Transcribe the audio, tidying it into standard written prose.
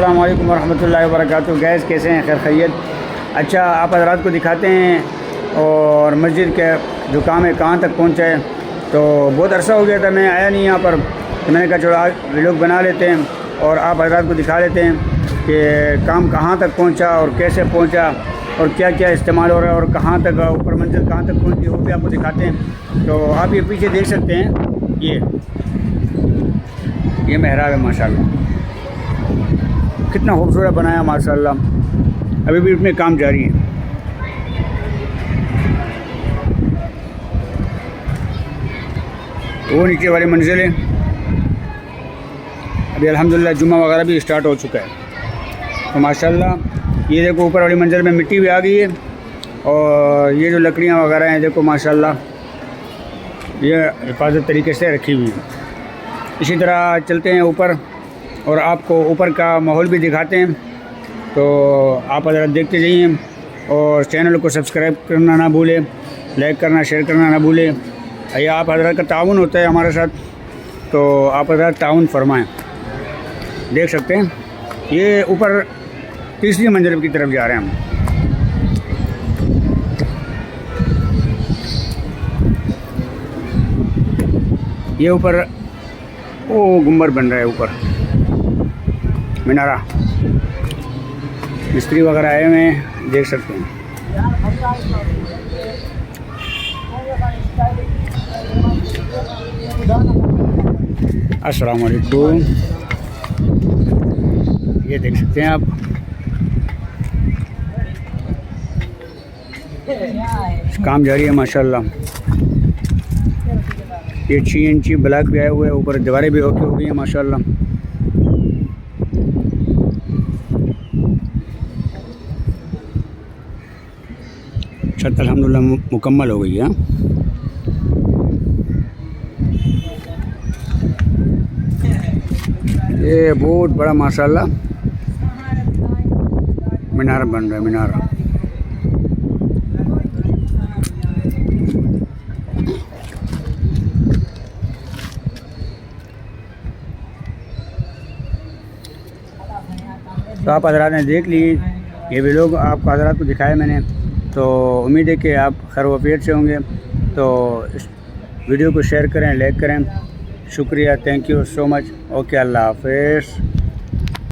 अस्सलाम वालेकुम रहमतुल्लाहि व बरकातुहू। गैस कैसे हैं? खैर खैरियत। अच्छा, आप हज़रात को दिखाते हैं और मस्जिद के जो काम है कहाँ तक पहुँचा है। तो बहुत अरसा हो गया था, मैं आया नहीं यहाँ पर, तो मैंने कहा चलो आज व्लॉग बना लेते हैं और आप हज़रात को दिखा लेते हैं कि काम कहाँ तक पहुँचा और कैसे पहुँचा और क्या क्या इस्तेमाल हो रहा है और कहाँ तक ऊपर मंजिल कहाँ तक पहुँची, वो भी आपको दिखाते हैं। तो आप ये पीछे देख सकते हैं, ये मेहराब है माशाल्लाह, कितना खूबसूरत बनाया माशाल्लाह। अभी भी इसमें काम जारी है। वो नीचे वाली मंजिल है। अभी अल्हम्दुलिल्लाह जुम्मा वगैरह भी स्टार्ट हो चुका है। तो माशाल्लाह ये देखो ऊपर वाली मंजिल में मिट्टी भी आ गई है और ये जो लकड़ियाँ वगैरह हैं देखो माशाल्लाह ये हिफाजत तरीके से रखी हुई है। इसी तरह चलते हैं ऊपर और आपको ऊपर का माहौल भी दिखाते हैं। तो आप अगर देखते जाइए और चैनल को सब्सक्राइब करना ना भूलें, लाइक करना, शेयर करना ना भूलें। ये आप हज़रात का ताउन होता है हमारे साथ, तो आप हज़रात ताउन फरमाएँ। देख सकते हैं ये ऊपर तीसरी मंजिल की तरफ जा रहे हैं हम। ये ऊपर वो गुंबद बन रहा है, ऊपर मीनारा, मिस्त्री वगैरह आए हुए हैं, देख सकते हैं। अस्सलाम वालेकुम, ये देख सकते हैं आप। काम जारी है माशाल्लाह। ये 6 इंची ब्लॉक भी आए हुए हैं, ऊपर दीवारें भी ओके हो गई हैं माशाल्लाह। छत अल्हम्दुलिल्लाह मुकम्मल हो गई है। ये बहुत बड़ा माशाल्लाह मीनार बन रहा है, मीनार। तो आप हज़रात ने देख ली ये व्लॉग, आपको हज़रात को दिखाया मैंने। तो उम्मीद है कि आप खैर वफियत से होंगे। तो इस वीडियो को शेयर करें, लाइक करें। शुक्रिया, thank you so much. Okay, Allah हाफ़िज़।